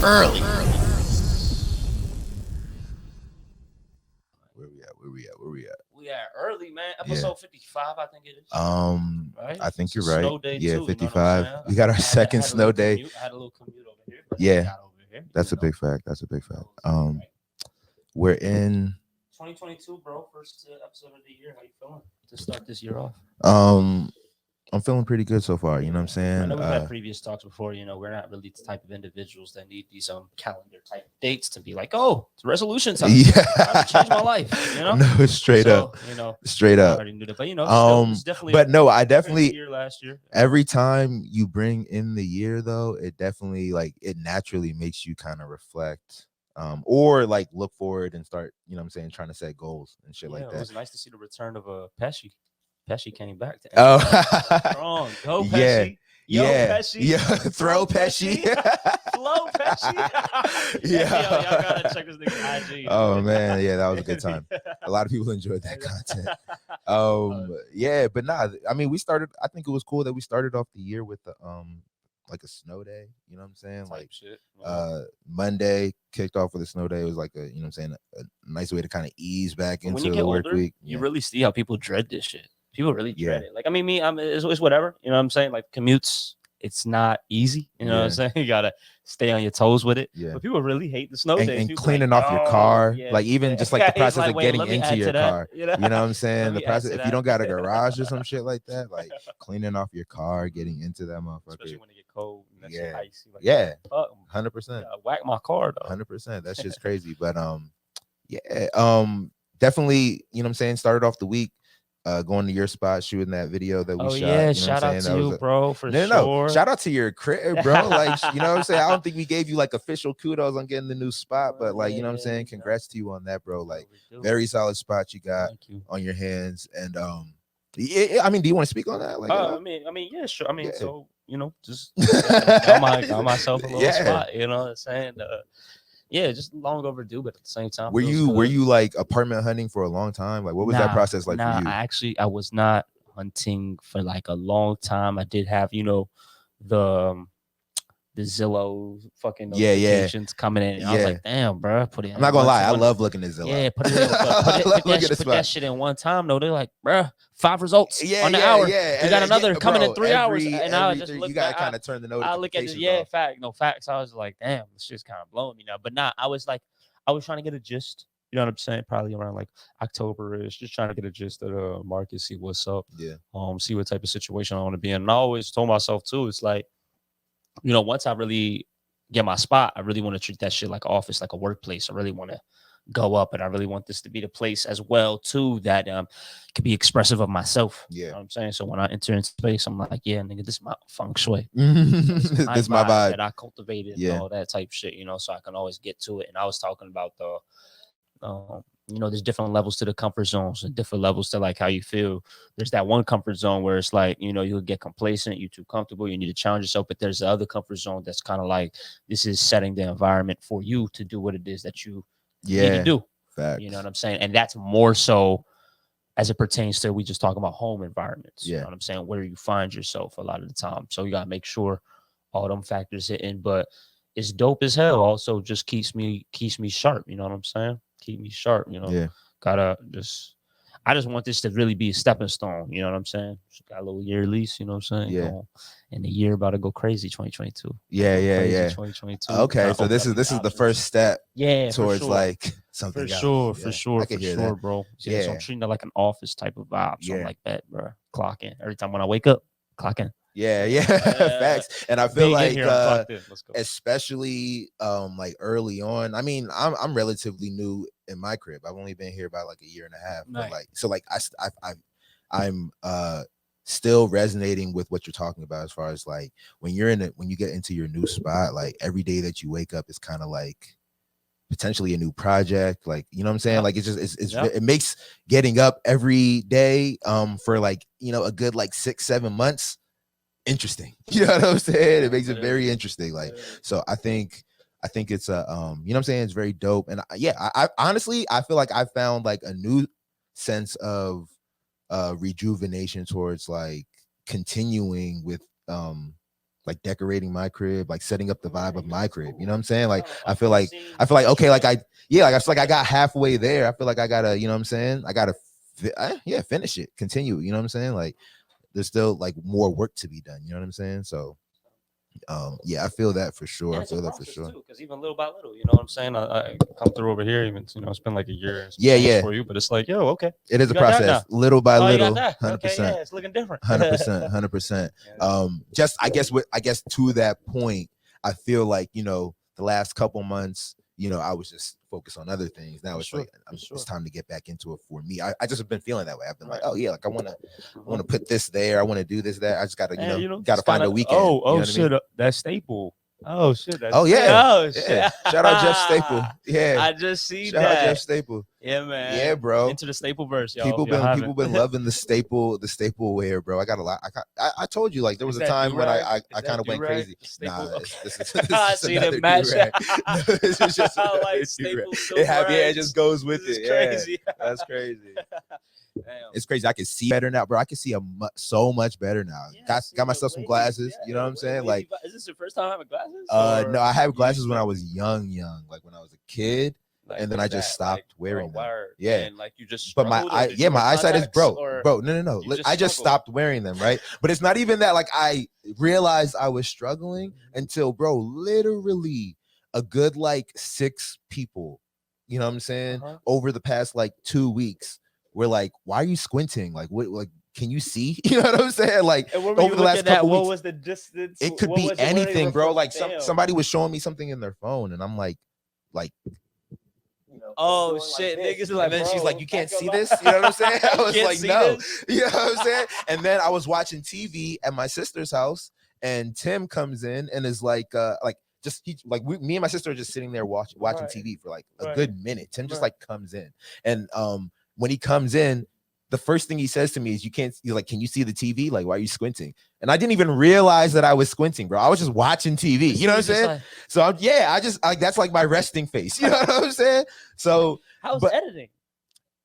early. We are early, man. Episode 55, I think it is. Right? I think It's you're a right. snow day Yeah, too, 55. You know what I'm saying? We got our I second had a snow little day. commute. I had a little commute over here. But Yeah. I got over here. That's a big fact. That's a big fact. We're in 2022, bro. First episode of the year. How you feeling to start this year off? I'm feeling pretty good so far. You know what I'm saying? I know we've had previous talks before. You know, we're not really the type of individuals that need these calendar type dates to be like, oh, it's resolution time. Yeah. I changed my life. You know, no, straight up. You know, straight I up. already knew that, but you know, still, it's definitely. But no, I definitely year last year. Every time you bring in the year, though, it definitely it naturally makes you kind of reflect. Or like look forward and start, you know what I'm saying, trying to set goals and shit like that. It was nice to see the return of Pesci. Pesci came back to strong. Go Pesci. Pesci. Yeah. Throw Pesci. Flow Pesci. Y'all gotta check this nigga's IG. Oh man, yeah, that was a good time. A lot of people enjoyed that content. Yeah, but nah, I mean, I think it was cool that we started off the year with the like a snow day, you know what I'm saying? Like shit. Monday kicked off with a snow day. It was like you know what I'm saying, a nice way to kind of ease back into when you get the work older, week. You really see how people dread this shit. People really dread it. Like, I mean, it's whatever, you know what I'm saying? Like commutes, it's not easy. You know what I'm saying? You gotta stay on your toes with it. Yeah. But people really hate the snow days. And cleaning off your car. Like even just like the process of getting into your car. You know what I'm saying? The process, if you don't got a garage or some shit like that, like cleaning off your car, getting into that motherfucker. Especially when it get cold and that shit icy. Like, 100%. Whack my car though. 100%. That's just crazy. But definitely, you know what I'm saying, started off the week. Going to your spot, shooting that video that we shot. Yeah, you know shout out to you, bro, for sure. No, shout out to your crib, bro. Like, you know what I'm saying? I don't think we gave you like official kudos on getting the new spot, but like, you know what I'm saying? Congrats to you on that, bro. Like, very solid spot you got on your hands. And I mean, do you want to speak on that? Like, I mean, yeah, sure. I mean, so you know, just got myself a little spot. You know what I'm saying? Yeah, just long overdue, but at the same time, were you like apartment hunting for a long time? Like, what was that process like for you? I was not hunting for like a long time. I did have, you know, the Zillow fucking notifications coming in. And I was like, damn, bro, put it in. I'm not gonna lie, I love looking at Zillow. Yeah, put that shit in one time. No, they're like, bro, 5 results on the hour. Yeah, you got another coming in 3 hours. And I just look. You gotta kind of turn the notifications. I look at it. Facts. I was like, damn, this shit's kind of blowing me now. But I was trying to get a gist. You know what I'm saying? Probably around like October-ish, just trying to get a gist of the market, see what's up. Yeah. See what type of situation I want to be in. And I always told myself too, it's like, you know, once I really get my spot, I really want to treat that shit like office, like a workplace. I really want to go up, and I really want this to be the place as well too that can be expressive of myself. Yeah, you know what I'm saying. So when I enter into space, I'm like, yeah, nigga, this is my feng shui. This is my vibe that I cultivated, and all that type shit. You know, so I can always get to it. And I was talking about the you know, there's different levels to the comfort zones and different levels to like how you feel. There's that one comfort zone where it's like, you know, you'll get complacent, you're too comfortable, you need to challenge yourself. But there's the other comfort zone that's kind of like, this is setting the environment for you to do what it is that you need to do. Facts. You know what I'm saying? And that's more so as it pertains to, we just talking about home environments. You know what I'm saying? Where you find yourself a lot of the time. So you got to make sure all them factors hit in. But it's dope as hell. Also just keeps me sharp. You know what I'm saying? Keep me sharp, you know. I just want this to really be a stepping stone, you know what I'm saying? Just got a little year lease, you know what I'm saying? And the year about to go crazy, 2022. Yeah. 2022. Okay, so this is the first step towards like something else. For sure, bro. So I'm treating it like an office type of vibe. So I'm like that, bro. Clock in. Every time when I wake up, clock in. Facts. And I feel like especially like early on, I mean, I'm relatively new in my crib. I've only been here about like a year and a half. But like, so like I'm still resonating with what you're talking about as far as like when you get into your new spot, like every day that you wake up is kind of like potentially a new project. Like, you know what I'm saying? Like it's it makes getting up every day for like, you know, a good like 6-7 months interesting. You know what I'm saying? It makes it very interesting. Like, so I think it's a you know what I'm saying, it's very dope. And I honestly, I feel like I found like a new sense of rejuvenation towards like continuing with like decorating my crib, like setting up the vibe of my crib. You know what I'm saying? Like I feel like okay, like I feel like I got halfway there. I feel like I gotta, you know what I'm saying? I gotta finish it, continue. You know what I'm saying? Like there's still like more work to be done. You know what I'm saying? So yeah, I feel that for sure. I feel that for sure. Because even little by little, you know what I'm saying? I come through over here, even it's been like a year. Yeah. For you, but it's like, yo, okay. It is a process, little by little, 100%. Okay, yeah, it's looking different. 100%. Just I guess to that point, I feel like the last couple months, I was just focused on other things. Now it's like it's time to get back into it for me. I just have been feeling that way. I've been like, oh yeah, like I want to put this there. I want to do this, that. I just gotta gotta find a weekend. Shit, that staple. Oh shit! Shit! Shout out Jeff Staple. Yeah, I just see Shout out Jeff Staple. Yeah, man. Yeah, bro. Into the staple verse, y'all. People been loving the staple wear, bro. I got a lot. I told you, like there was a time when I kind of went crazy. Nah, this is I see the match. This is just it it just goes with it. Crazy. Yeah, that's crazy. Damn. It's crazy. I can see better now, bro. I can see so much better now. Got myself some glasses. You know what I'm saying? Like, is this your first time having glasses? No, I had glasses when I was young, like when I was a kid. Like, and then I just stopped wearing them. Yeah, and like you just. But my eyesight is bro. No. I just stopped wearing them, right? But it's not even that. Like I realized I was struggling until, bro, literally a good like 6 people, you know what I'm saying, over the past like 2 weeks, were like, "Why are you squinting? Like what? Like can you see?" You know what I'm saying? Like over the last couple weeks, what was the distance? It could be anything, bro. Like somebody was showing me something in their phone, and I'm like. Oh shit, like niggas are like, and then she's like, "You can't see this." You know what I'm saying? I was like, "No," you know what I'm saying? And then I was watching TV at my sister's house, and Tim comes in and is like me and my sister are just sitting there watching TV for like a good minute. Tim just like comes in, and when he comes in, the first thing he says to me is, he's like, "Can you see the TV? Like, why are you squinting?" And I didn't even realize that I was squinting, bro. I was just watching TV. You know what I'm saying? Like, so I just that's like my resting face. You know what I'm saying? So how's editing?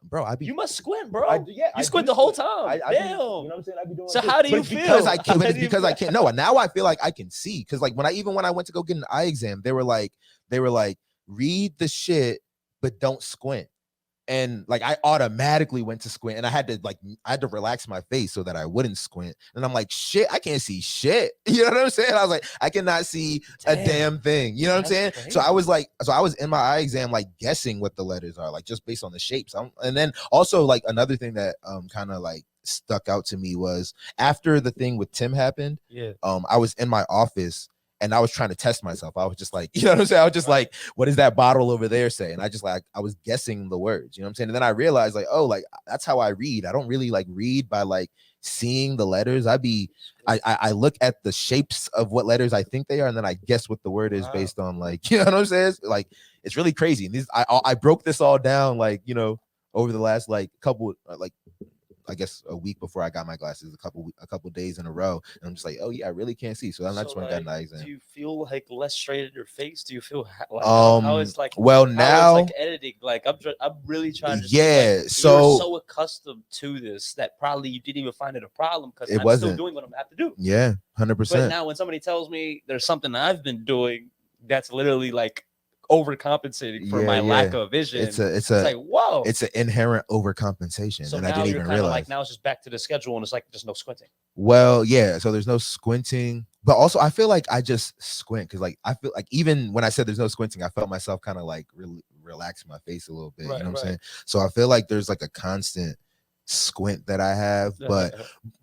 Bro, you must squint, bro. You squint the whole time. Damn. You know what I'm saying? I be doing so how do you feel? Because I can't. No, now I feel like I can see. Because like when I went to go get an eye exam, they were like, read the shit, but don't squint. And like I automatically went to squint, and I had to relax my face so that I wouldn't squint. And I'm like, shit, I can't see shit. You know what I'm saying? I was like, I cannot see a damn thing. You know what I'm saying? Crazy. So I was in my eye exam, like guessing what the letters are, like just based on the shapes. And then also like another thing that kind of like stuck out to me was after the thing with Tim happened. Yeah. I was in my office. And I was trying to test myself. I was just like, you know what I'm saying? I was just like, what does that bottle over there say? And I just like, I was guessing the words, you know what I'm saying? And then I realized like, oh, like that's how I read. I don't really like read by like seeing the letters. I look at the shapes of what letters I think they are, and then I guess what the word is based on like, you know what I'm saying? Like, it's really crazy. And I broke this all down like, over the last like couple, like, I guess a week before I got my glasses, a couple days in a row, and I'm just like, oh yeah, I really can't see. So then I just went and got an eye exam. Do you feel like less straight in your face? Do you feel like how is like now like editing? Like I'm really trying to so you're so accustomed to this that probably you didn't even find it a problem because I'm still doing what I'm have to do. Yeah, 100%. But now when somebody tells me there's something I've been doing that's literally like overcompensating for my lack of vision. It's like, whoa, it's an inherent overcompensation. So and now I didn't even realize. Like now it's just back to the schedule and it's like there's no squinting. Well, yeah, so there's no squinting, but also I feel like I just squint because like I feel like even when I said there's no squinting, I felt myself kind of like relax my face a little bit. You know what I'm saying? So I feel like there's like a constant squint that I have, but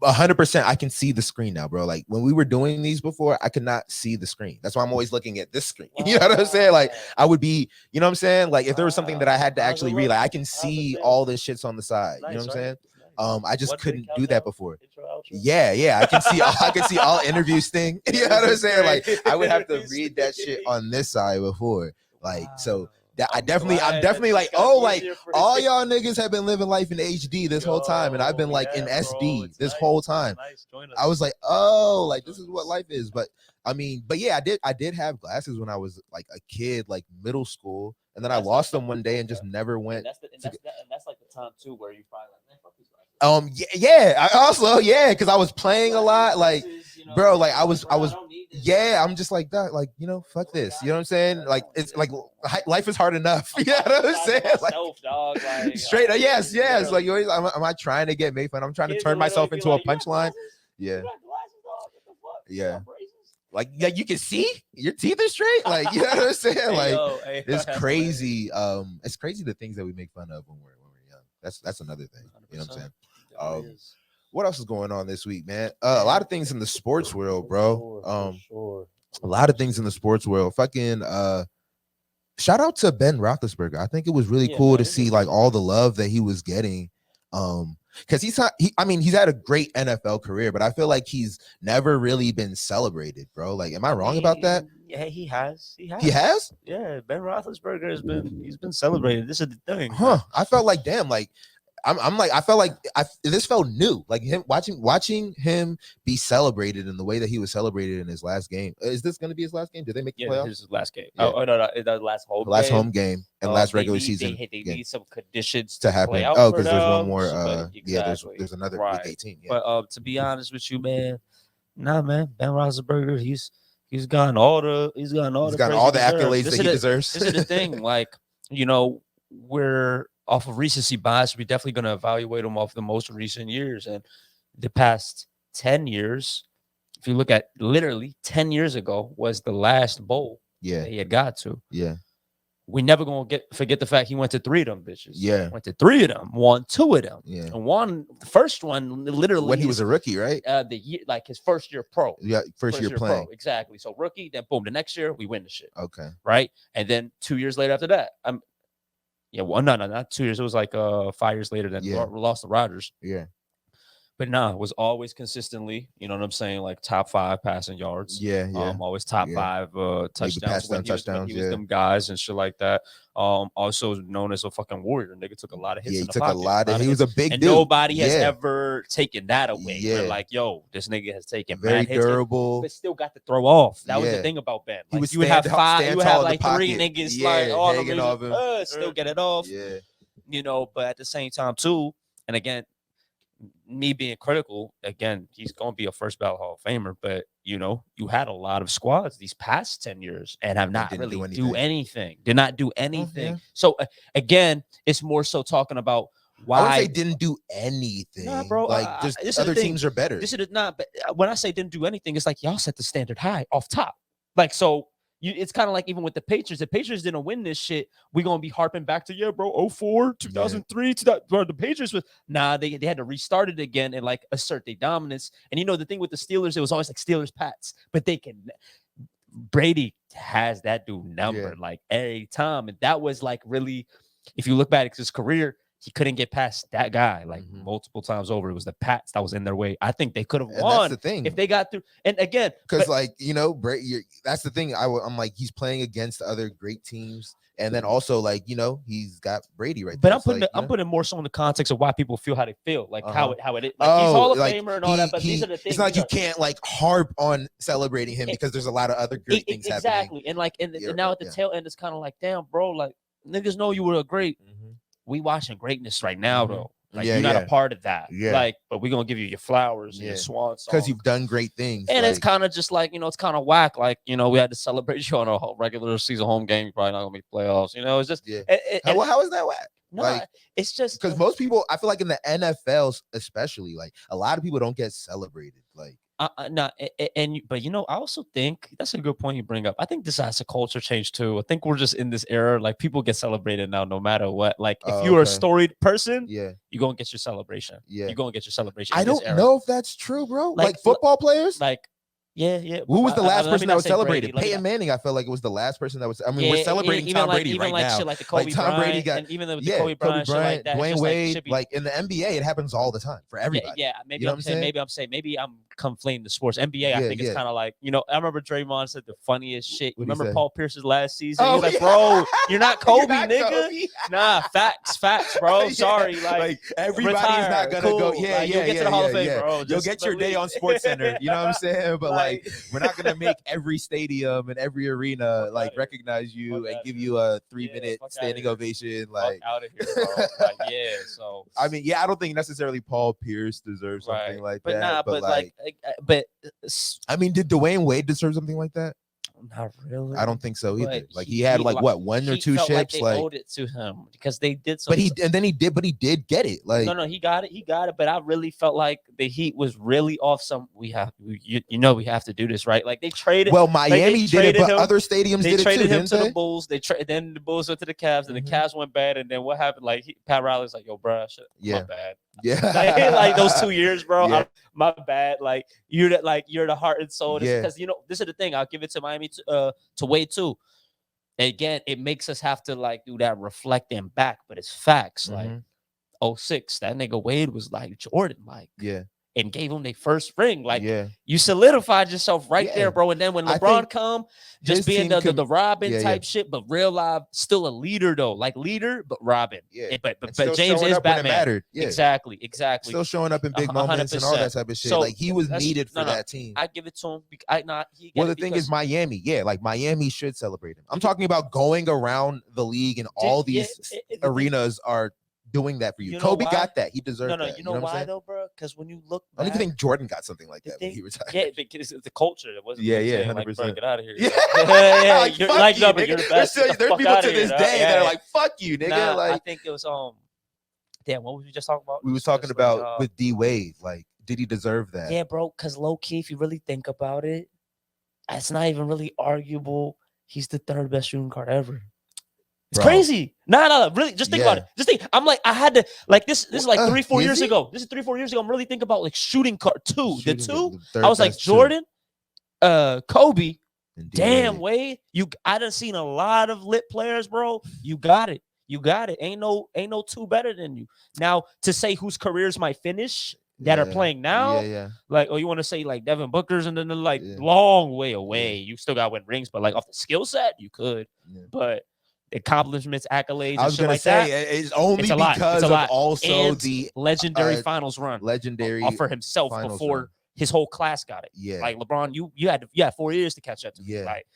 100% I can see the screen now, bro. Like when we were doing these before, I could not see the screen. That's why I'm always looking at this screen. You know what I'm saying? Like I would be, you know what I'm saying? Like if there was something that I had to actually read, like I can see all this shit's on the side. You know what I'm saying? I just couldn't do that before. Yeah, I can see all interviews thing. You know what I'm saying? Like I would have to read that shit on this side before. Like so. That I'm definitely like, oh, like all y'all niggas have been living life in HD this whole time, and I've been like in SD this whole time. I was like, oh, like this is what life is. But I mean, but yeah, I did have glasses when I was like a kid, like middle school, and then I lost them one day and just never went. And that's like the time too where you probably like, man, fuck these glasses. Yeah, I also because I was playing a lot, like bro, like I was, yeah, I'm just like that, like, fuck this, you know what I'm saying? Like, it's like life is hard enough. You know what I'm saying? Like, straight, yes, like, am I trying to get made fun? I'm trying to turn myself into a punchline. Yeah, yeah. Like, yeah, you can see your teeth are straight. Like, you know what I'm saying? Like, it's crazy. It's crazy the things that we make fun of when we're young. That's another thing. You know what I'm saying? What else is going on this week, man? A lot of things in the sports world, bro. A lot of things in the sports world. Fucking shout out to Ben Roethlisberger. I think it was really cool to see like all the love that he was getting. Because he's had a great NFL career, but I feel like he's never really been celebrated, bro. Like, am I wrong about that? Yeah, he has. He has? Yeah, Ben Roethlisberger he's been celebrated. This is the thing. Huh. I felt like, damn, like I felt like this felt new. Like him watching him be celebrated in the way that he was celebrated in his last game. Is this going to be his last game? Did they make the playoffs? His last game. Yeah. Oh no, the last home game and last regular season. They need some conditions to happen. Oh, because there's one more. Exactly. There's another Week 18. Yeah. But to be honest with you, man, Ben Roethlisberger, he's gotten all the accolades that he deserves. This is the thing, like, we're off of recency bias. We're definitely going to evaluate him off the most recent years, and the past 10 years. If you look at literally 10 years ago was the last bowl that he had got to. Yeah. We never gonna forget the fact he went to 3 of them bitches. Yeah. Went to 3 of them, won 2 of them. Yeah. And won the first one literally when he was a rookie, right? The year, like his first year pro. Yeah, first year playing. Pro. Exactly. So rookie, then boom, the next year we win the shit. Okay. Right? And then 2 years later after that. Not 2 years. It was like 5 years later that lost to Rodgers. Yeah. But it was always consistently, you know what I'm saying, like top 5 passing yards. Yeah. Always top 5 touchdowns. When he was them guys and shit like that. Also known as a fucking warrior. Nigga took a lot of hits. Yeah, he took a lot of. He was a big and dude. Nobody has ever taken that away. Yeah. We're like, yo, this nigga has taken very durable, but still got to throw off. That was the thing about Ben. Like, you would have 5, you would have like 3 niggas like all hanging off him. Still get it off. Yeah. But at the same time too, and again, me being critical, again, he's going to be a first ballot Hall of Famer, but you had a lot of squads these past 10 years and have not really did not do anything. Yeah. So again, it's more so talking about why I would say didn't do anything. Nah, bro. Like, just other teams are better. This is not, but when I say didn't do anything, it's like y'all set the standard high off top. Like, so it's kind of like even with the Patriots. The Patriots didn't win this shit. We're gonna be harping back to 04, 2003, bro. The Patriots was they had to restart it again and like assert their dominance. And the thing with the Steelers, it was always like Steelers Pats, but Brady has that dude number like every time, and that was like really, if you look back at his career, he couldn't get past that guy like multiple times over. It was the Pats that was in their way. I think they could have won that's the thing. if they got through. And again, because Brady, that's the thing. I'm like, he's playing against other great teams, and then also like he's got Brady right but there. I'm putting more so in the context of why people feel how they feel, like how it is. Like, he's Hall of Famer and all that, but these are the things. It's not like you can't like harp on celebrating him because there's a lot of other great things happening. Exactly, and now at the tail end, it's kind of like, damn, bro, like niggas know you were a great. We watching greatness right now, though. Like, you're not a part of that. Yeah. Like, but we're gonna give you your flowers and your swan song because you've done great things. And it's kind of just like, it's kind of whack. Like, we had to celebrate you on a regular season home game. You're probably not gonna make playoffs. It's just how is that whack? No, it's just because most people, I feel like in the NFL especially, like a lot of people don't get celebrated. Like, but I also think that's a good point you bring up. I think this has a culture change too. I think we're just in this era, like people get celebrated now no matter what. Like, if you're a storied person, you're gonna get your celebration. You're gonna get your celebration. I don't know if that's true, bro. Like football players, like. Yeah. Who was the last person that was celebrated? Peyton Manning. I felt like it was the last person that was. I mean, we're celebrating Tom Brady right now. Shit like the Kobe Tom Bryant, Brady got, and even the Kobe Bryant, shit like that. Dwayne Wade. Like in the NBA, it happens all the time for everybody. Yeah. Maybe I'm conflating the sports. NBA, I think it's kind of like, I remember Draymond said the funniest shit. You remember Paul Pierce's last season? He was like, bro, you're not Kobe, nigga. Nah, facts, bro. Sorry, like everybody's not gonna go. Yeah, you'll get to the Hall of Fame, bro. You'll get your day on Sports Center. You know what I'm saying? But like, we're not gonna make every stadium and every arena like recognize you and give you a 3-minute standing ovation. Like, out of here, bro. Like, so I mean, I don't think necessarily Paul Pierce deserves something like that. But like but I mean, did Dwayne Wade deserve something like that? Not really. I don't think so either. But Like he had like what, one or two felt ships. Like they owed it to him because they did. But he did get it. Like no, he got it. But I really felt like the Heat was really off some. We have to do this right. Like they traded. Well, Miami did it, but other stadiums did it too. They traded him to the Bulls. Then the Bulls went to the Cavs, and the Cavs went bad. And then what happened? Like Pat Riley's like, "Yo, bro, my bad." Yeah, like those 2 years, bro. Yeah. My bad. Like you're the heart and soul. Because this is the thing. I'll give it to Miami to Wade too. And again, it makes us have to like do that reflecting back, but it's facts. Like 06, that nigga Wade was like Jordan, like and gave him their first ring. Like you solidified yourself right there, bro. And then when LeBron come, just being the Robin type shit, but real live, still a leader though, like leader, but Robin. Yeah, but James is Batman. Exactly. Still showing up in big moments 100%. And all that type of shit. So, like he was needed for that team. I give it to him. Well, the thing is, Miami, like Miami should celebrate him. I'm talking about going around the league and all these arenas are doing that for you. Kobe got that. He deserved that. You know why though, bro? Because when you look back, I don't even think Jordan got something like that when he retired. Yeah, because it's the culture. It wasn't 100%. Like, bro, get out of here. Yeah, like, you're like, no, but you're the best. There are people to this day that are like, fuck you, nigga. Nah, like I think it was damn, what was we just talking about? We was talking about with D Wade. Like, did he deserve that? Yeah, bro, because low key, if you really think about it, it's not even really arguable. He's the third best shooting guard ever. It's crazy. No, really. Just think about it. Just think. I'm like, I had to like this. This is like 3-4 years ago. This is 3-4 years ago. I'm really thinking about like shooting guard two. The two. I was like Jordan, Kobe. Damn, Wade. I done seen a lot of lit players, bro. You got it. Ain't no two better than you. Now to say whose careers might finish that are playing now, like, you want to say like Devin Booker's and then like long way away. You still got to win rings, but like off the skill set, you could. But accomplishments, accolades, I was gonna say it's only because of also and the legendary finals run, for himself before his whole class got it. Yeah, like LeBron, you had 4 years to catch up to me. Like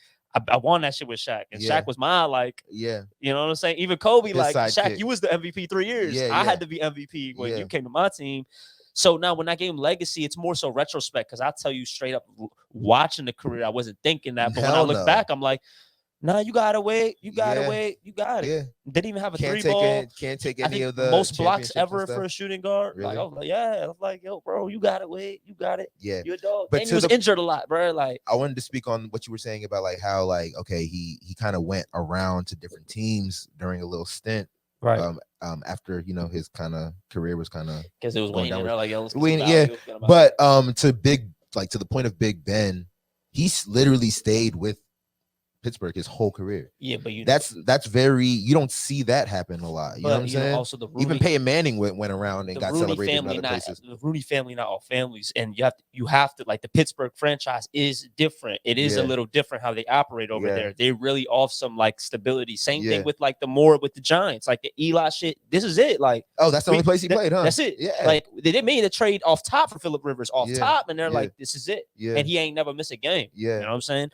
I won that shit with Shaq, and Shaq was my you know what I'm saying. Even Kobe, like Shaq, you was the MVP 3 years. I had to be MVP when you came to my team. So now when I gave him legacy, it's more so retrospect because I tell you straight up, watching the career, I wasn't thinking that, but when I look back, I'm like, nah, you gotta wait. You gotta wait. You got it. Yeah. Didn't even have a three ball. Can't take any of the most blocks ever for a shooting guard. Really? Like, I was like, yo, bro, you gotta wait. You got it. Yeah. You're a dog. But he was injured a lot, bro. Like, I wanted to speak on what you were saying about like how like he kind of went around to different teams during a little stint. Right. After his kind of career was kind of because it was waning. But to the point of Big Ben, he's literally stayed with Pittsburgh his whole career. Yeah, but that's very, you don't see that happen a lot. You know what I'm saying? Also, even Peyton Manning went around and got celebrated in other places. The Rooney family, not all families, and you have to like the Pittsburgh franchise is different. It is a little different how they operate over there. They really off some like stability. Same thing with like with the Giants, like the Eli shit. This is it. Like, oh, that's the only place he played, huh? That's it. Yeah. Like they didn't mean to trade off top for Phillip Rivers top, and they're like, this is it. Yeah. And he ain't never missed a game. Yeah. You know what I'm saying?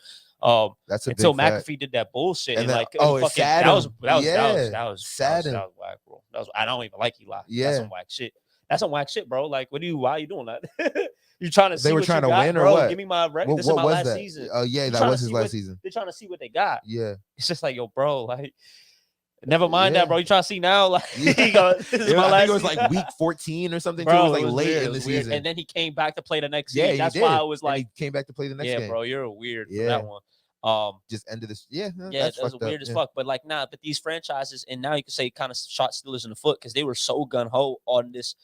That's until McAfee did that bullshit and then, like it's sad. That was sad. That was whack, bro. I don't even like Eli. Yeah, that's some whack shit, bro. Like, why are you doing that? You trying to see they were what trying you to got, win or bro? what? Give me my record. This is my last season. Oh yeah, that was his last season. They're trying to see what they got. Yeah, it's just like, yo, bro, like. Never mind that, bro. You trying to see now? Like, this is my last. I think it was like week 14 or something. Bro, it was like late in the season, and then he came back to play the next game. That's why I was like, he came back to play the next game. Yeah, bro, you're a weird for that one. Just ended this. Yeah, that was weird as fuck. But like, but these franchises, and now you can say kind of shot Steelers in the foot because they were so gun ho on this,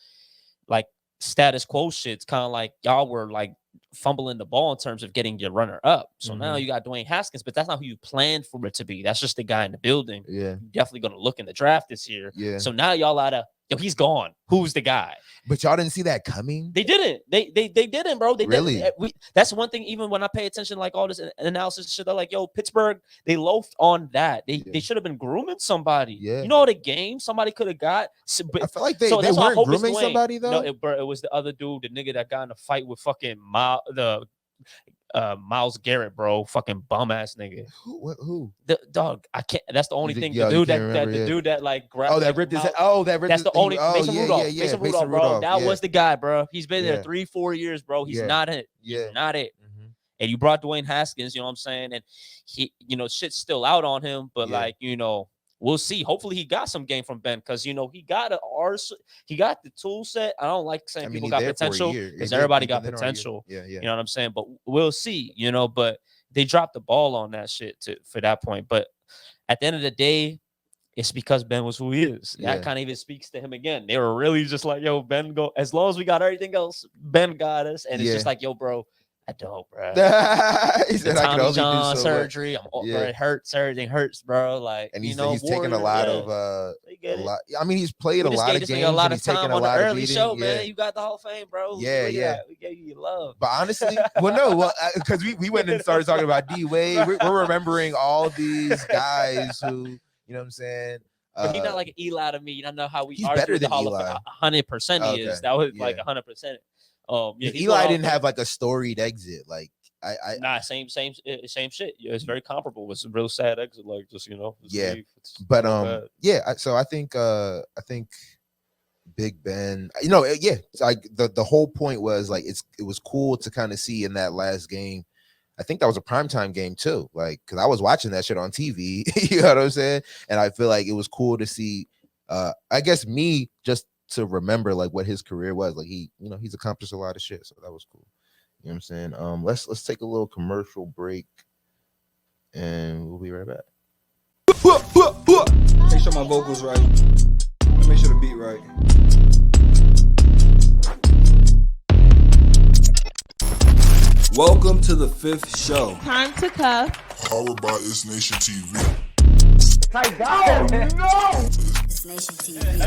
like status quo shit. It's kind of like y'all were like fumbling the ball in terms of getting your runner up. So now you got Dwayne Haskins, but that's not who you planned for it to be. That's just the guy in the building. Yeah, you're definitely gonna look in the draft this year. Yeah. So now y'all oughta. Yo, he's gone. Who's the guy? But y'all didn't see that coming. They didn't. They didn't, bro. They really. Didn't. That's one thing. Even when I pay attention, like all this analysis shit, they're like, "Yo, Pittsburgh, they loafed on that. They should have been grooming somebody. Yeah. You know the game. Somebody could have got. But I feel like they weren't grooming somebody though. No, it was the other dude, the nigga that got in a fight with fucking Miles Garrett, bro, fucking bum ass nigga. Who? The dog. I can't. That's the only thing. Yo, the dude the dude that like grabbed. Oh, that like, ripped his head. Oh, that ripped. That's the only. Oh, Mason Rudolph. Yeah. Mason Rudolph, bro. That was the guy, bro. He's been there 3-4 years, bro. He's not it. He's not it. Mm-hmm. And you brought Dwayne Haskins. You know what I'm saying? And he, shit's still out on him. But like, we'll see. Hopefully, he got some game from Ben because he got he got the tool set. I don't like saying people got potential because everybody got potential. Yeah. You know what I'm saying? But we'll see. But they dropped the ball on that shit for that point. But at the end of the day, it's because Ben was who he is. That kind of even speaks to him again. They were really just like, yo, Ben, go. As long as we got everything else, Ben got us. And it's just like, yo, bro, I don't, bro. He said, Tommy John surgery. It hurts. Everything hurts, bro. Like, and he's taking a lot of I mean, he's played a lot of games. A lot of time on the early show, man. You got the Hall of Fame, bro. Yeah. We gave you your love. But honestly, because we went and started talking about D Wade. We're remembering all these guys who, you know what I'm saying. But he's not like an Eli to me. You don't know how we he's better than the Hall Eli. of Fame. 100% he is. That was like 100%. Eli didn't have like a storied exit. Like same shit. Yeah, it's very comparable. It's a real sad exit. Like just but So I think Big Ben. Like the whole point was like it was cool to kind of see in that last game. I think that was a primetime game too. Like because I was watching that shit on TV. You know what I'm saying? And I feel like it was cool to see. I guess me just to remember like what his career was like. He's accomplished a lot of shit, so that was cool. You know what I'm saying? Let's take a little commercial break and we'll be right back. Make sure my vocals right. Make sure the beat right. Welcome to the 5th show. Time to cuff. Powered by ItsNation TV. My God! Oh, no! ItsNation TV.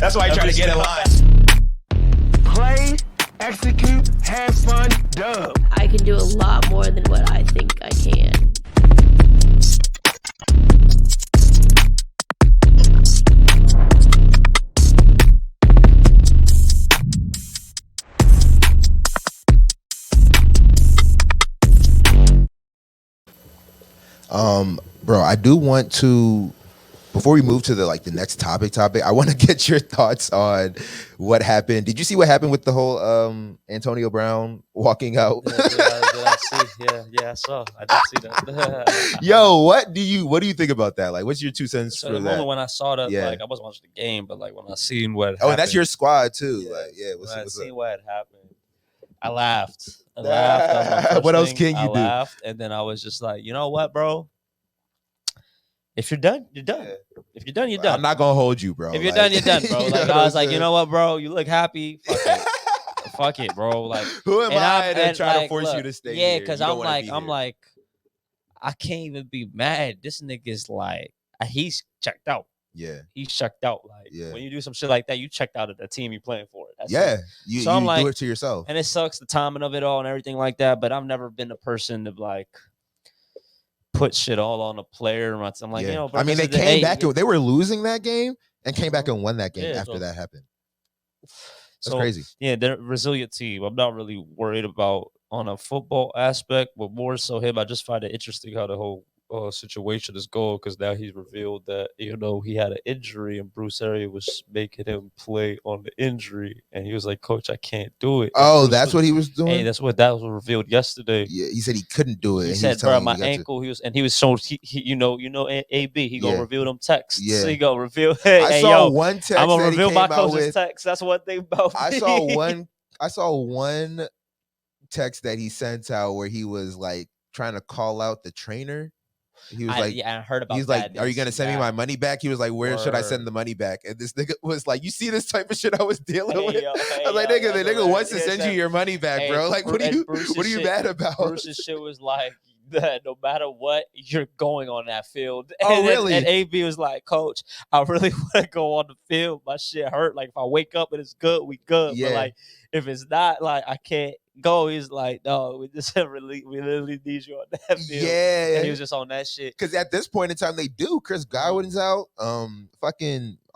That's why I try to get in line. Play, execute, have fun, dub. I can do a lot more than what I think I can. Bro, I do want to, before we move to the next topic, I want to get your thoughts on what happened. Did you see what happened with the whole Antonio Brown walking out? Did I see? Yeah, I saw. I did see that. Yo, what do you think about that? Like, what's your 2 cents for the that? Moment when I saw that, like, I wasn't watching the game, but like when I seen what happened. And that's your squad too. When I seen what had happened, I laughed. That was my what else thing. can you do? I laughed, and then I was just like, you know what, bro? If you're done, you're done. Yeah. If you're done, you're done. I'm not gonna hold you, bro. If you're done, you're done, bro. Like I was like, you know what, bro? You look happy. Fuck it. Fuck it, bro. Like who am I to try to force you to stay? Yeah, because I'm like, I can't even be mad. This nigga's like, he's checked out. Yeah, he's checked out. Like when you do some shit like that, you checked out at the team you playing for. You do it to yourself, and it sucks the timing of it all and everything like that. But I've never been a person to like put shit all on a player. I'm like, bro, I mean, they came back. They were losing that game and came back and won that game after that happened. That's crazy. Yeah, they're a resilient team. I'm not really worried about on a football aspect, but more so him. I just find it interesting how the whole situation is going because now he's revealed that he had an injury and Bruce Arians was making him play on the injury, and he was like, "Coach, I can't do it." Oh, that's what he was doing. Hey, that was revealed yesterday. Yeah, he said he couldn't do it. He said, "Bro, my ankle." He was so AB. He gonna reveal them texts. Yeah, so he gonna reveal. I saw one text. I'm gonna reveal my coach's text. That's one thing about me. I saw one text that he sent out where he was like trying to call out the trainer. He was I heard about. He's like, "Are you gonna send me my money back?" He was like, "Where should I send the money back?" And this nigga was like, "You see this type of shit I was dealing with?" I was like, "Nigga, the nigga wants to send you your money back, bro. Like, what are you mad about?" Bruce's shit was like that. No matter what, you're going on that field. Oh, really? And AB was like, "Coach, I really want to go on the field. My shit hurt. Like, if I wake up and it's good, we good. Yeah. But like, if it's not, like, I can't." go. He's like, no, we just we literally need you on that field. Yeah. And he was just on that shit. Because at this point in time, they do. Chris Godwin's out.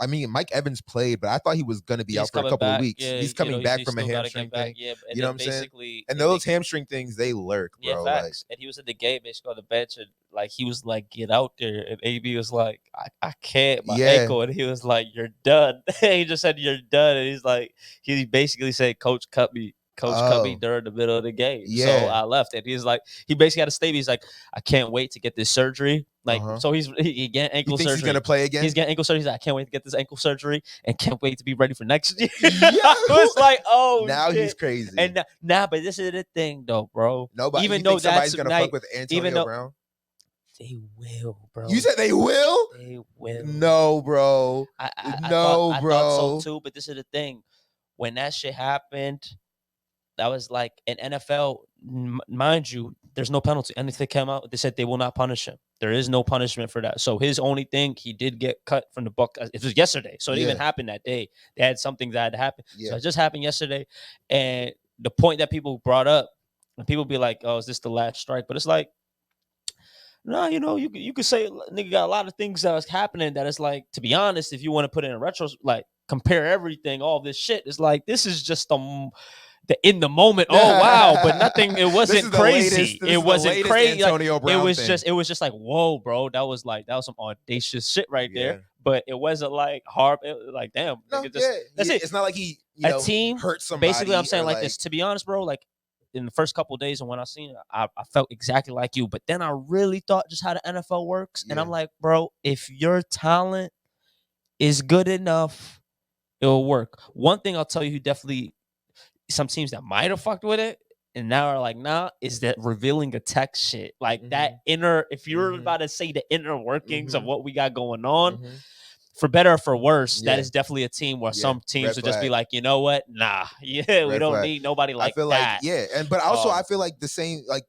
I mean, Mike Evans played, but I thought he was gonna be out for a couple of weeks. Yeah, he's coming back from a hamstring thing. Yeah, and you know what I'm saying? And those hamstring things, they lurk, bro. Yeah, facts. And he was in the game, basically on the bench, and like he was like, "Get out there," and AB was like, "I can't, my ankle," and he was like, "You're done." He just said, "You're done," and he's like, he basically said, "Coach cut me." Cut me during the middle of the game. So I left. And he's like, he basically had a statement. He's like, I can't wait to get this surgery. Like, so he getting ankle surgery. He's gonna play again? He's getting ankle surgery. He's like, I can't wait to get this ankle surgery and can't wait to be ready for next year. I was like, oh, now shit. He's crazy. And but this is the thing though, bro. Nobody, even though somebody's gonna fuck with Antonio Brown. They will, bro. You said they will? They will. No, bro. I bro. thought so too, but this is the thing. When that shit happened, that was like an NFL, mind you, there's no penalty. And if they came out, they said they will not punish him. There is no punishment for that. So his only thing, he did get cut from the book. It was yesterday. So it didn't even happened that day. They had something that had happened. So it just happened yesterday. And the point that people brought up, and people be like, oh, is this the last strike? But it's like, no, you could say nigga got a lot of things that was happening that it's like, to be honest, if you want to put it in retro, like compare everything, all this shit, it's like, this is just the in the moment, oh wow, but nothing. It wasn't crazy. It wasn't crazy. Like, it was just like, whoa, bro. That was some audacious shit right there. But it wasn't like hard. It was like, damn. No, that's it. It's not like he team hurt somebody. Basically, I'm saying like this. To be honest, bro, like in the first couple of days and when I seen it, I felt exactly like you. But then I really thought just how the NFL works, and I'm like, bro, if your talent is good enough, it'll work. One thing I'll tell you, who definitely. Some teams that might have fucked with it and now are like, nah, is that revealing a text shit. Like that inner, if you're about to say the inner workings of what we got going on, for better or for worse, that is definitely a team where some teams would just be like, you know what? Nah, we don't need nobody like that. Like, but also I feel like the same, like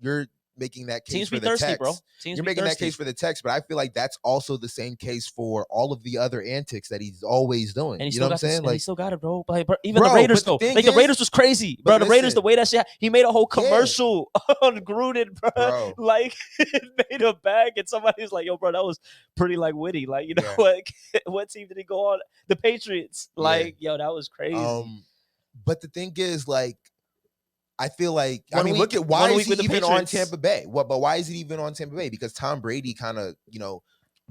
you're making that case for the thirsty, text. Bro. You're making that case for the text, but I feel like that's also the same case for all of the other antics that he's always doing. And you know what I'm saying? Like, he still got it, bro. But even the Raiders, though. Like, the Raiders was crazy, bro. The Raiders, the way that shit, he made a whole commercial on Gruden, bro. Like, made a bag, and somebody was like, yo, bro, that was pretty, like, witty. Like, you know what team did he go on? The Patriots. Like, yo, that was crazy. But the thing is, like, I feel like, look at why is he even on Tampa Bay? But why is he even on Tampa Bay? Because Tom Brady kind of,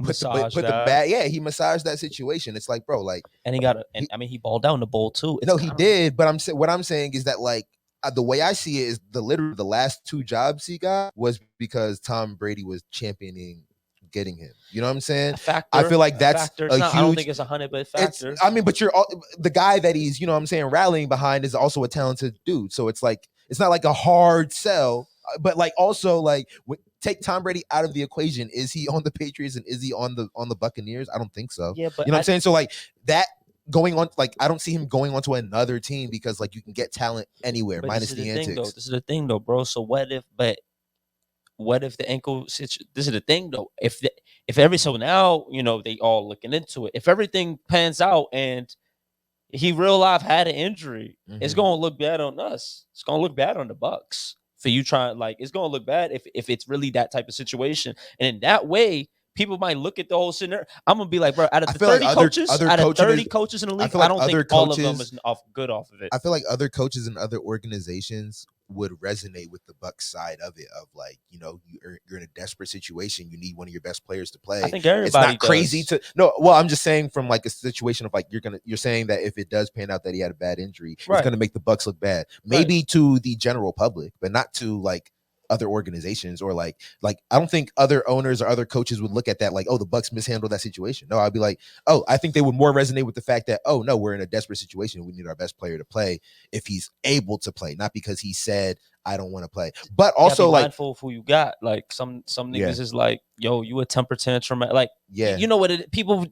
put the bag. Yeah, he massaged that situation. It's like, bro, like, and he balled down the bowl too. He did. But what I'm saying is that, like, the way I see it is the last 2 jobs he got was because Tom Brady was championing getting him. You know what I'm saying? I feel like that's a huge. I don't think it's 100, but factor. But you're the guy that he's, what I'm saying, rallying behind is also a talented dude. So it's like, it's not like a hard sell, but like also like take Tom Brady out of the equation. Is he on the Patriots and is he on the Buccaneers? I don't think so. Yeah, but you know what I'm saying? So like that going on, like I don't see him going on to another team because like you can get talent anywhere minus the antics. This is the thing though, bro. So what if the ankle situation? This is the thing though. So now they all looking into it. If everything pans out and he real life had an injury, it's gonna look bad on us. It's gonna look bad on the Bucks for you trying. Like it's gonna look bad if it's really that type of situation. And in that way, people might look at the whole scenario. I'm gonna be like, bro, out of the 30 coaches in the league, I don't think all of them is good off of it. I feel like other coaches in other organizations would resonate with the Bucks side of it, of like, you're in a desperate situation, you need one of your best players to play. I think everybody it's not crazy to I'm just saying from like a situation of like you're saying that if it does pan out that he had a bad injury, it's gonna make the Bucks look bad. Maybe to the general public, but not to like other organizations or like I don't think other owners or other coaches would look at that like, oh, the Bucks mishandled that situation. No, I'd be like, oh, I think they would more resonate with the fact that, oh no, we're in a desperate situation, we need our best player to play if he's able to play, not because he said I don't want to play. But also be like mindful of who you got. Like some niggas is like, yo, you a temper tantrum, like you know what people.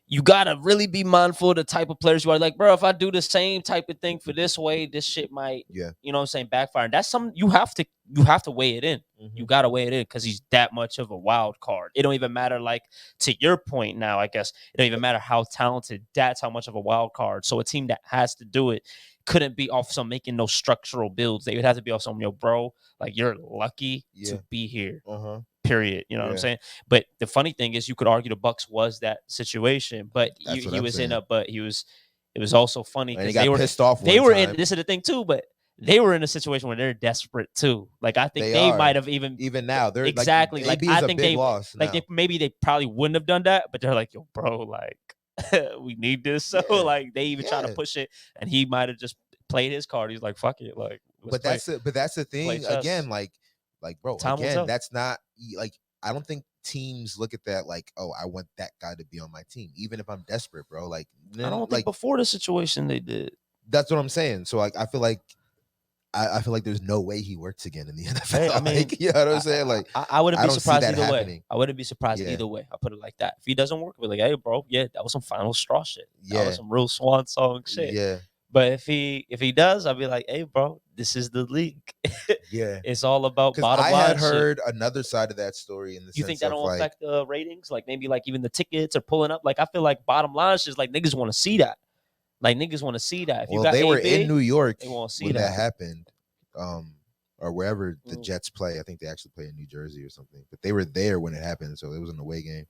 You gotta really be mindful of the type of players you are. Like, bro, if I do the same type of thing for this way, this shit might, you know what I'm saying, backfire. And that's something you have to weigh it in. You gotta weigh it in because he's that much of a wild card. It don't even matter, like, to your point now, I guess, it don't even matter how talented, that's how much of a wild card. So a team that has to do it couldn't be off some making no structural builds. They would have to be off some, yo, bro, like you're lucky to be here. Period. You know what I'm saying? But the funny thing is, you could argue the Bucks was that situation, but he was in a. But he was. It was also funny because they were pissed off. They were in. This is the thing too, but they were in a situation where they're desperate too. Like I think they might have even now they're exactly like I think they loss like they probably wouldn't have done that, but they're like, yo, bro, like we need this. So like they even try to push it, and he might have just played his card. He's like, fuck it, like. But that's the thing again, like bro, again, that's not like I don't think teams look at that like, oh, I want that guy to be on my team, even if I'm desperate, bro. Like I don't think before the situation they did. That's what I'm saying. So like I feel like there's no way he works again in the NFL. Hey, I mean, like, you know what I'm saying? Like I wouldn't be surprised either way. Happening. I wouldn't be surprised either way. I'll put it like that. If he doesn't work, we're like, hey, bro, that was some final straw shit. That was some real swan song shit. Yeah. But if he does, I'll be like, hey, bro, this is the league. It's all about bottom line. I had heard another side of that story in the sense. You think that don't affect the ratings? Like maybe like even the tickets are pulling up. Like I feel like bottom line is just like niggas want to see that. Like niggas want to see that. If you got they were AB, in New York they want to see when that happened. Or wherever the Jets play. I think they actually play in New Jersey or something. But they were there when it happened, so it was an away game.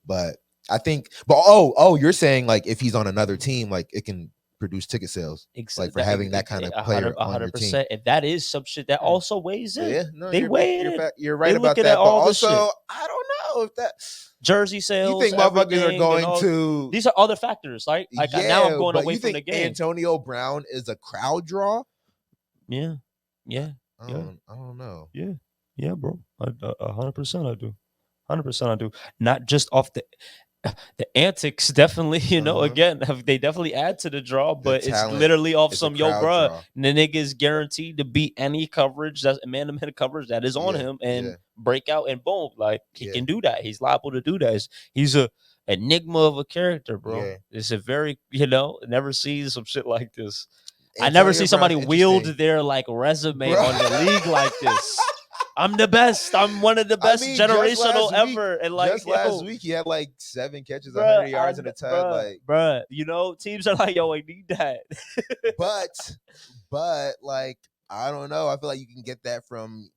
But I think, you're saying like if he's on another team, like it can produce ticket sales, like for having that kind of player on your team. If that is some shit that also weighs in. Yeah, no, they weigh in. You're right about that. But also, I don't know if that jersey sales. You think motherfuckers are going to? These are other factors, right? Like now I'm going away from the game. Antonio Brown is a crowd draw. Yeah. I don't know. Yeah, bro. 100% I do. 100% I do. Not just off the antics, definitely. Again, they definitely add to the draw, but it's literally off some bro. And the nigga is guaranteed to beat any coverage that's man-to-man coverage that is on him and break out and boom, like he can do that. He's liable to do that. He's a enigma of a character, bro. It's a very never seen some shit like this. I never see somebody wield their like resume on the league like this. I'm the best. I'm one of the best generational ever. And like just last week, he had like 7 catches, 100 yards in a time. Like, bruh, teams are like, yo, I need that. but like, I don't know. I feel like you can get that from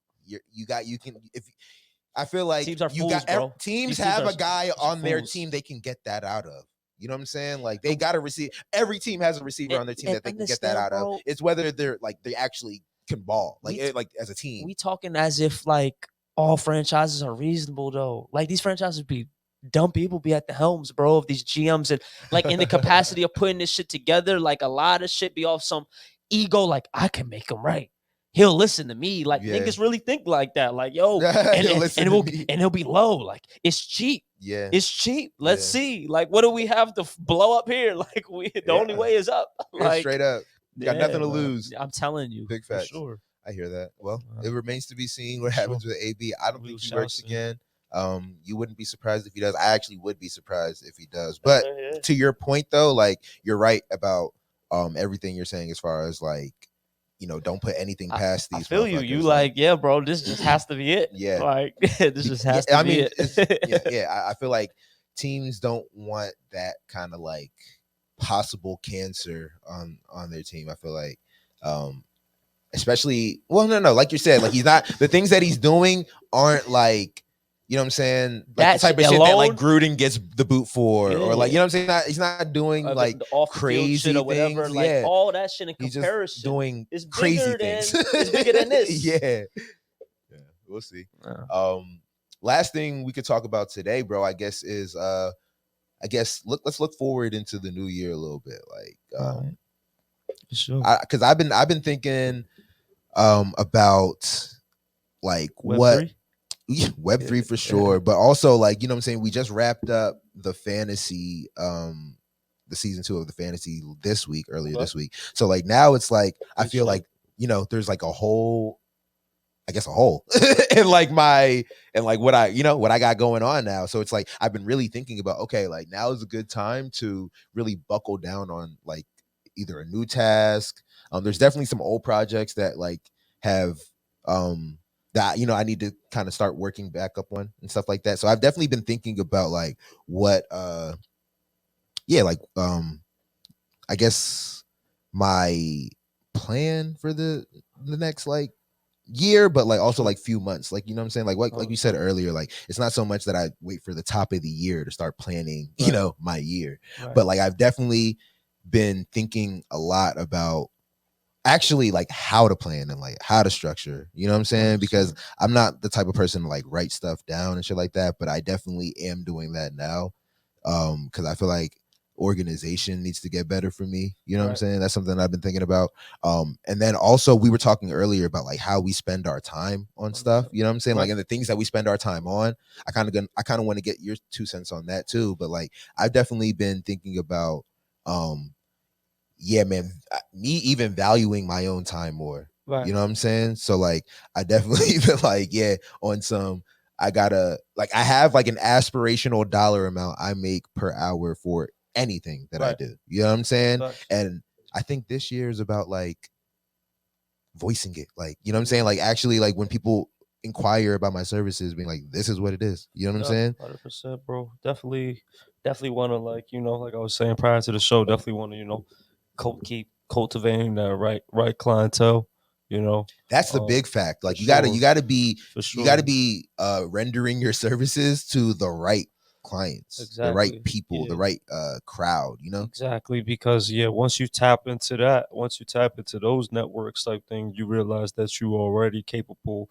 I feel like teams are fools, bro. Teams have a guy on their team they can get that out of. You know what I'm saying? Like they got to receive. Every team has a receiver on their team that they can get that out of. It's whether they're like they actually can ball like as a team. We talking as if like all franchises are reasonable though. Like these franchises be dumb people be at the helms, bro, of these GMs and like in the capacity of putting this shit together. Like a lot of shit be off some ego. Like I can make him right. He'll listen to me. Like niggas really think like that. Like yo, and he'll be low. Like it's cheap. Yeah, it's cheap. Let's see. Like, what do we have to blow up here? Like, the only way is up. Like, straight up. Got nothing to lose. I'm telling you. Big facts. Sure. I hear that. Well, it remains to be seen what happens with AB. I don't think he works again. You wouldn't be surprised if he does. I actually would be surprised if he does. But to your point, though, like you're right about everything you're saying as far as like, don't put anything past these. I feel you. You like, yeah, bro. This just has to be it. Yeah, like this just has to be it. I feel like teams don't want that kind of like possible cancer on their team. I feel like, especially, no, like you said, like he's not the things that he's doing aren't like. You know what I'm saying? Like that the type of shit that like Gruden gets the boot for, or like you know what I'm saying? He's not doing like the crazy shit or whatever. Things. Like all that shit in comparison, he's just doing is crazy things. It's bigger than this. Yeah, we'll see. Last thing we could talk about today, bro, I guess is let's look forward into the new year a little bit, like sure. Because I've been thinking about like what. Web3 for sure, but also like you know what I'm saying, we just wrapped up the fantasy the season 2 of the fantasy this week, this week. So like now it's like I feel like there's like a hole in like what I got going on now. So it's like I've been really thinking about, okay, like now is a good time to really buckle down on like either a new task. There's definitely some old projects that like have that I need to kind of start working back up on and stuff like that. So I've definitely been thinking about like what I guess my plan for the next like year, but like also like few months, like you know what I'm saying, like you said earlier, like it's not so much that I wait for the top of the year to start planning, you know, my year, but like I've definitely been thinking a lot about actually like how to plan and like how to structure, you know what I'm saying, because I'm not the type of person to like write stuff down and shit like that, but I definitely am doing that now, because I feel like organization needs to get better for me, you know what I'm saying. That's something I've been thinking about. And then also we were talking earlier about like how we spend our time on stuff, you know what I'm saying, like, and the things that we spend our time on. I kind of want to get your 2 cents on that too, but like I've definitely been thinking about yeah, man, me even valuing my own time more, you know what I'm saying. So like I definitely feel like, yeah, on some, I gotta like, I have like an aspirational dollar amount I make per hour for anything that I do, you know what I'm saying. And I think this year is about like voicing it, like, you know what I'm saying, like actually like when people inquire about my services, being like, this is what it is, you know what I'm saying. 100%, bro. Definitely want to, like, you know, like I was saying prior to the show, definitely want to, you know, keep cultivating that right clientele, you know. That's the big fact. Like you gotta be rendering your services to the right clients, the right people, the right crowd, you know. Exactly, because once you tap into those networks type thing, you realize that you are already capable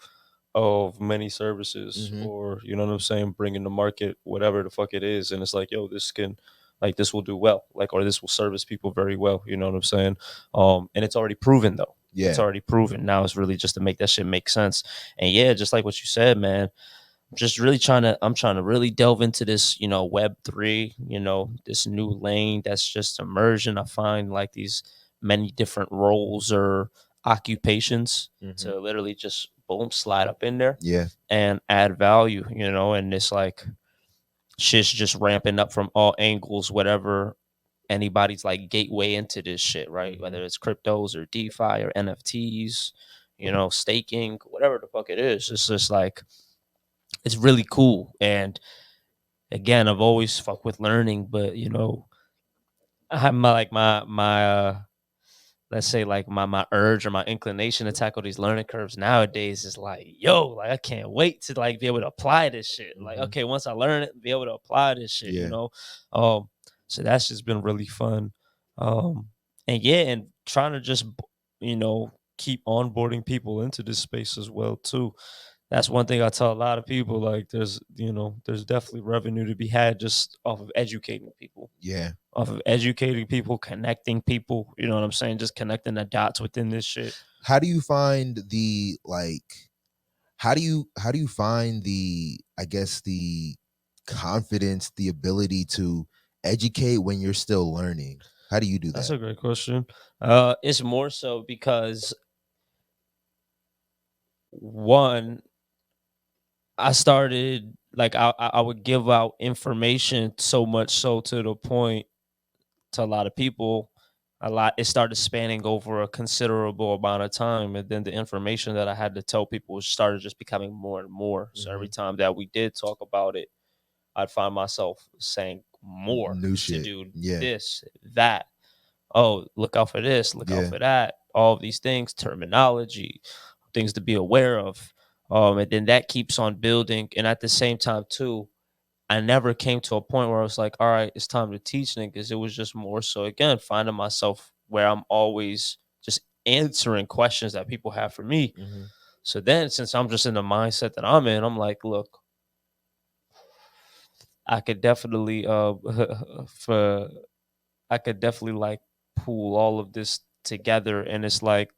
of many services, or you know what I'm saying, bringing to market whatever the fuck it is, and it's like, yo, this will do well, like, or this will service people very well, you know what I'm saying. And it's already proven though. It's already proven. Now it's really just to make that shit make sense. And just like what you said, man, I'm trying to really delve into this, you know, Web3, you know, this new lane that's just emerging. I find like these many different roles or occupations to literally just boom, slide up in there and add value, you know, and it's like shit's just ramping up from all angles, whatever anybody's like gateway into this shit, right? Whether it's cryptos or DeFi or NFTs, you know, staking, whatever the fuck it is. It's just like, it's really cool. And again, I've always fucked with learning, but you know, I have my let's say like my urge or my inclination to tackle these learning curves nowadays is like, yo, like I can't wait to like be able to apply this shit. Like, okay, once I learn it, be able to apply this shit, you know. So that's just been really fun. And trying to just, you know, keep onboarding people into this space as well too. That's one thing I tell a lot of people. Like, there's definitely revenue to be had just off of educating people. Off of educating people, connecting people. You know what I'm saying? Just connecting the dots within this shit. How do you find the how do you find the, I guess, the confidence, the ability to educate when you're still learning? How do you do that? That's a great question. It's more so because one, I started like I would give out information so much so to the point to a lot of people, it started spanning over a considerable amount of time, and then the information that I had to tell people started just becoming more and more. So every time that we did talk about it, I'd find myself saying more New shit. to do this, that. Oh, look out for this, look out for that. All of these things, terminology, things to be aware of. And then that keeps on building. And at the same time, too, I never came to a point where I was like, all right, it's time to teach niggas. It was just more so, again, finding myself where I'm always just answering questions that people have for me. So then, since I'm just in the mindset that I'm in, I'm like, look, I could definitely like pool all of this together, and it's like,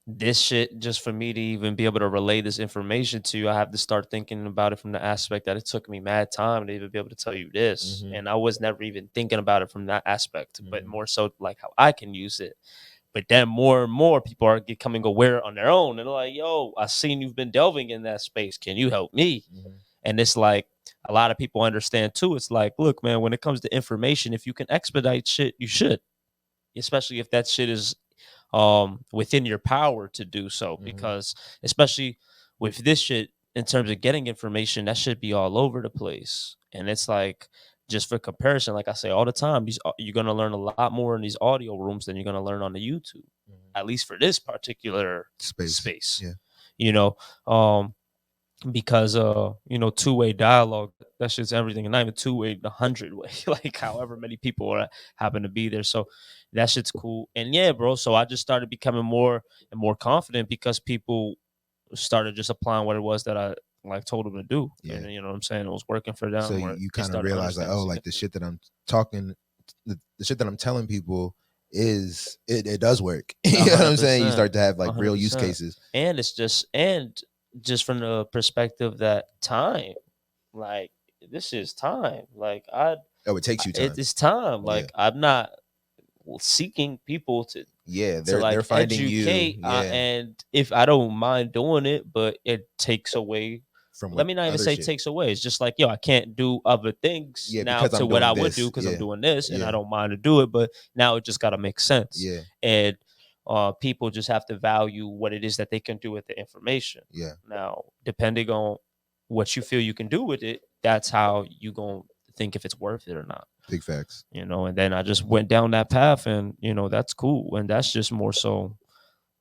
this shit, just for me to even be able to relay this information to you, I have to start thinking about it from the aspect that it took me mad time to even be able to tell you this. And I was never even thinking about it from that aspect, but more so like how I can use it. But then more and more people are becoming aware on their own, and they're like, yo, I seen you've been delving in that space. Can you help me? And it's like, a lot of people understand too. It's like, look, man, when it comes to information, if you can expedite shit, you should, especially if that shit is within your power to do so, because especially with this shit, in terms of getting information, that should be all over the place. And it's like, just for comparison, like I say all the time, you're gonna learn a lot more in these audio rooms than you're gonna learn on the YouTube, at least for this particular space. Yeah. You know, because you know, two-way dialogue, that shit's everything, and not even two-way, the 100-way, like however many people happen to be there. So that shit's cool. And yeah, bro. So I just started becoming more and more confident because people started just applying what it was that I like told them to do. Yeah. And you know what I'm saying? It was working for them. So you kind of realize like, oh, like the shit that I'm talking, the shit that I'm telling people is it does work. You know what I'm saying? You start to have like real use cases. And it's just from the perspective that time, like this is time. Like it takes you time. It's time. Like I'm not seeking people to they're finding educate, you. And if I don't mind doing it, but it takes away from let me not even say takes away. It's just like, yo, I can't do other things now to what I would do because I'm doing this and I don't mind to do it, but now it just got to make sense. And people just have to value what it is that they can do with the information. Now, depending on what you feel you can do with it, that's how you gonna think if it's worth it or not. Big facts. You know, and then I just went down that path, and you know, that's cool. And that's just more so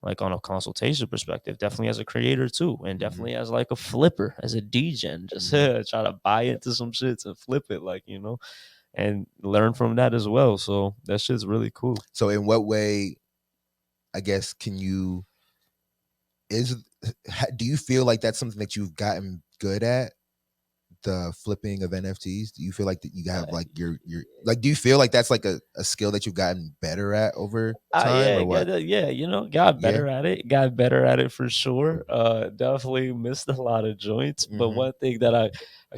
like on a consultation perspective, definitely as a creator too, and definitely as like a flipper, as a DJ, just try to buy into some shits and flip it, like, you know, and learn from that as well. So that shit's really cool. So in what way, I guess, do you feel like that's something that you've gotten good at? The flipping of NFTs? Do you feel like that you have like your like, do you feel like that's like a skill that you've gotten better at over time? Or what? You know, got better at it for sure. Definitely missed a lot of joints, but one thing that I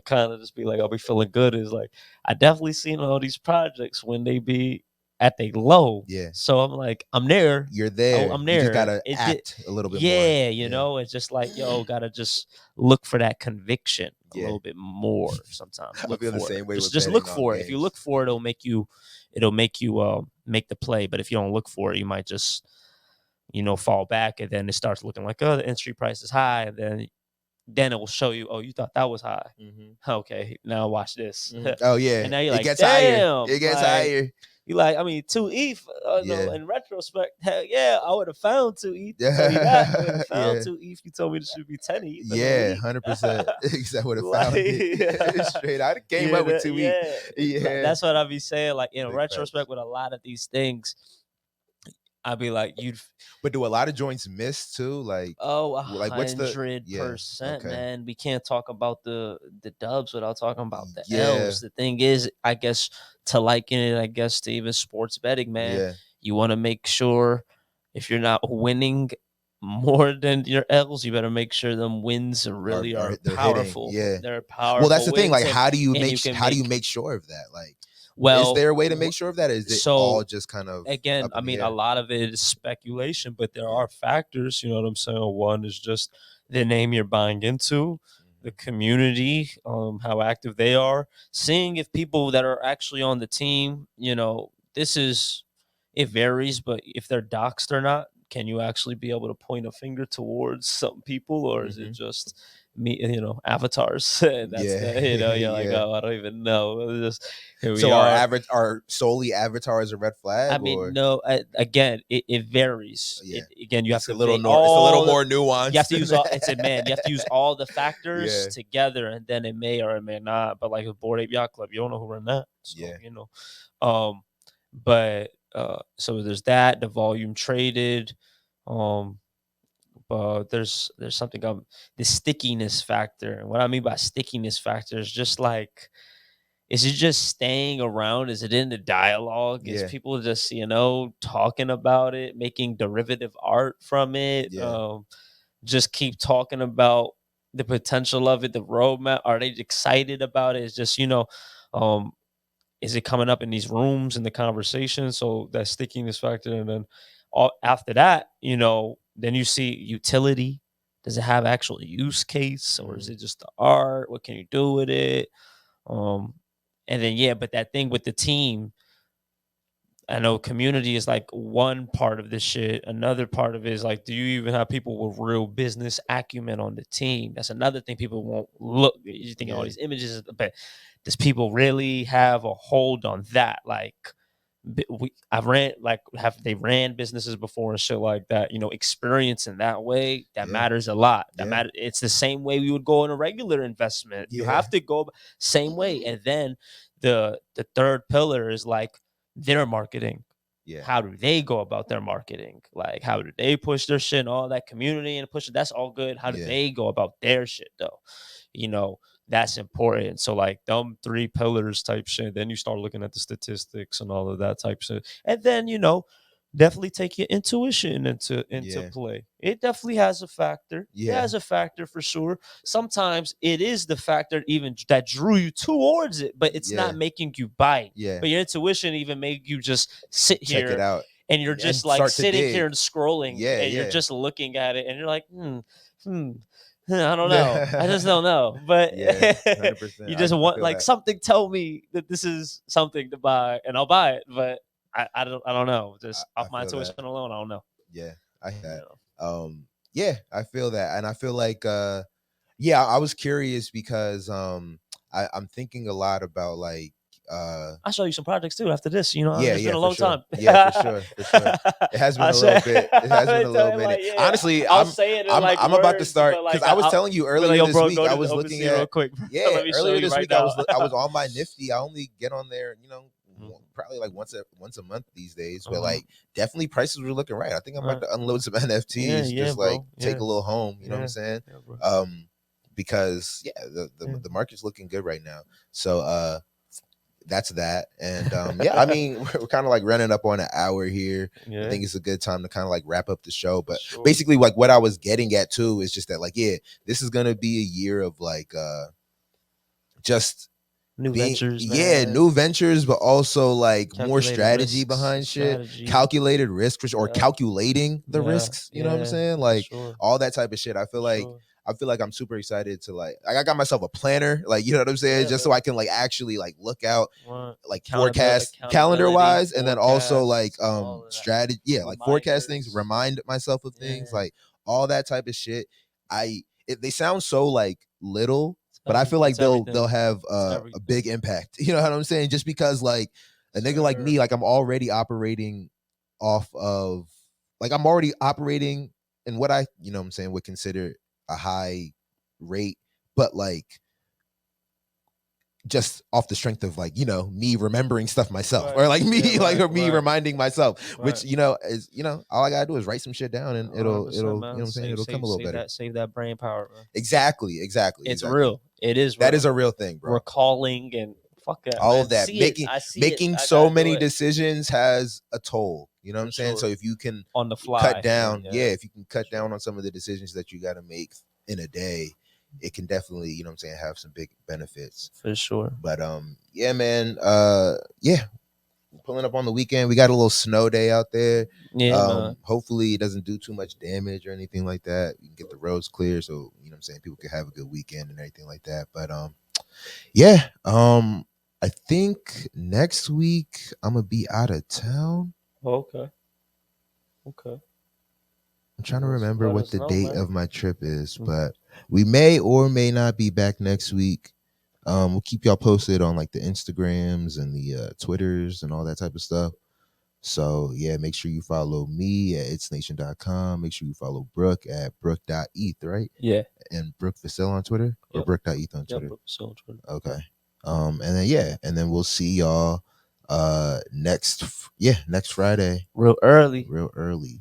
kind of just be like, I'll be feeling good is like, I definitely seen all these projects when they be at they low. So I'm like, I'm there. You're there. I'm there. You just gotta act a little bit more. You know, it's just like, yo, gotta just look for that conviction a little bit more sometimes. I feel the same way. Just look for it. If you look for it, it'll make you make the play. But if you don't look for it, you might just, you know, fall back, and then it starts looking like, oh, the entry price is high, and then it will show you, oh, you thought that was high. Okay, now watch this. Oh yeah, and now you're it like, gets damn, higher. It gets higher. You like, I mean, 2 ETH. No, in retrospect, hell yeah, I would have found 2 ETH. Tell you that. I would have found 2 ETH. You told me it should be 10 ETH. 100%. I would have found it straight. I came up with 2 ETH. That's what I be saying. Like, in retrospect, with a lot of these things, I'd be like, but do a lot of joints miss too? Like, like what's the 100%, man. We can't talk about the dubs without talking about the L's. The thing is, I guess, to liken it, I guess, to even sports betting, man, you want to make sure if you're not winning more than your L's, you better make sure them wins really are powerful. They're powerful. Well, that's the thing. Like, how do you make sure of that? Like, well, is there a way to make sure of that? Is it all just kind of, again, I mean, a lot of it is speculation, but there are factors, you know what I'm saying? One is just the name you're buying into, the community, how active they are, seeing if people that are actually on the team, you know, it varies, but if they're doxxed or not, can you actually be able to point a finger towards some people, or is it just me, you know, avatars? And that's you know, you're like, oh, I don't even know. Just, so are solely avatars a red flag? I mean, no. Again, it varies. Again, you have to it's a little more nuanced. You have to use all. You have to use all the factors together, and then it may or it may not. But like a Bored Ape Yacht Club, you don't know who run that. So, you know, but so there's that. The volume traded. But there's something the stickiness factor. And what I mean by stickiness factor is just like, is it just staying around? Is it in the dialogue? Is people just, you know, talking about it, making derivative art from it? Just keep talking about the potential of it, the roadmap. Are they excited about it? It's just, you know, is it coming up in these rooms in the conversation? So that stickiness factor. And then after that, you know, then you see utility. Does it have actual use case, or is it just the art? What can you do with it? And then but that thing with the team, I know community is like one part of this shit. Another part of it is like, do you even have people with real business acumen on the team? That's another thing people won't look. You think all these images, but does people really have a hold on that? Like, I've ran like they ran businesses before and shit like that. You know, experience in that way that matters a lot. That matter. It's the same way we would go in a regular investment. You have to go same way, and then the third pillar is like their marketing. How do they go about their marketing? Like, how do they push their shit and all that community and push it? That's all good. How do they go about their shit though? You know, that's important. So like them 3 pillars type shit. Then you start looking at the statistics and all of that type shit. And then, you know, definitely take your intuition into play. It definitely has a factor. It has a factor for sure. Sometimes it is the factor even that drew you towards it, but it's not making you bite. But your intuition even make you just sit here. Check it out. And you're just like sitting here and scrolling. And you're just looking at it and you're like, I don't know. I just don't know. But 100%. You just want like something tell me that this is something to buy and I'll buy it. But I don't know. Just off my intuition alone, I don't know. Yeah, I I feel that. And I feel like I was curious because I'm thinking a lot about like I'll show you some projects too after this. You know, it's been a long time. Yeah, for sure. It has been a little bit. It has been a little minute. Like, honestly, I'm about to start because I was telling you earlier this week. I was looking at real quick. Earlier this week I was on my Nifty. I only get on there, you know, probably like once a month these days. But like definitely prices were looking right. I think I'm about to unload some NFTs, just like take a little home. You know what I'm saying? Because the market's looking good right now. So that's that. And I mean, we're kind of like running up on an hour here. I think it's a good time to kind of like wrap up the show. But basically, like what I was getting at too is just that like, this is gonna be a year of like just new ventures. New ventures, but also like more strategy behind shit, calculated risk or calculating the risks. You know what I'm saying? Like all that type of shit. I feel like I'm super excited to like I got myself a planner, like, you know what I'm saying, just so I can like actually like look out, like forecast calendar wise, and then also like strategy, like forecast things, remind myself of things, like all that type of shit. They sound so like little, but I feel like they'll have a big impact. You know what I'm saying? Just because like a nigga like me, like I'm already operating off of like I'm already operating in what I, you know what I'm saying, would consider a high rate, but like just off the strength of like, you know, me remembering stuff myself, or like me me reminding myself, which, you know, is, you know, all I gotta do is write some shit down and it'll you know what I'm saying, it'll come a little better. Save that brain power, bro. Exactly. It's real. It is real. That is a real thing, bro. Recalling and fuck that, all of that, making so many decisions has a toll. You know what I'm saying? So if you can on the fly cut down, if you can cut down on some of the decisions that you got to make in a day, it can definitely, you know what I'm saying, have some big benefits. For sure. But yeah, man, pulling up on the weekend. We got a little snow day out there. Hopefully it doesn't do too much damage or anything like that. We can get the roads clear, so, you know what I'm saying, people can have a good weekend and everything like that. But I think next week I'm gonna be out of town. Okay. I'm trying to remember what the date of my trip is, but we may or may not be back next week. We'll keep y'all posted on like the Instagrams and the Twitters and all that type of stuff. So yeah, make sure you follow me at ItsNation.com. Make sure you follow Brooke at Brooke.eth, right? Yeah. And Brooke Vasile on Twitter, or Brooke.eth on Twitter. Brooke Vasile on Twitter. Okay. And then we'll see y'all next Friday. Real early. Early.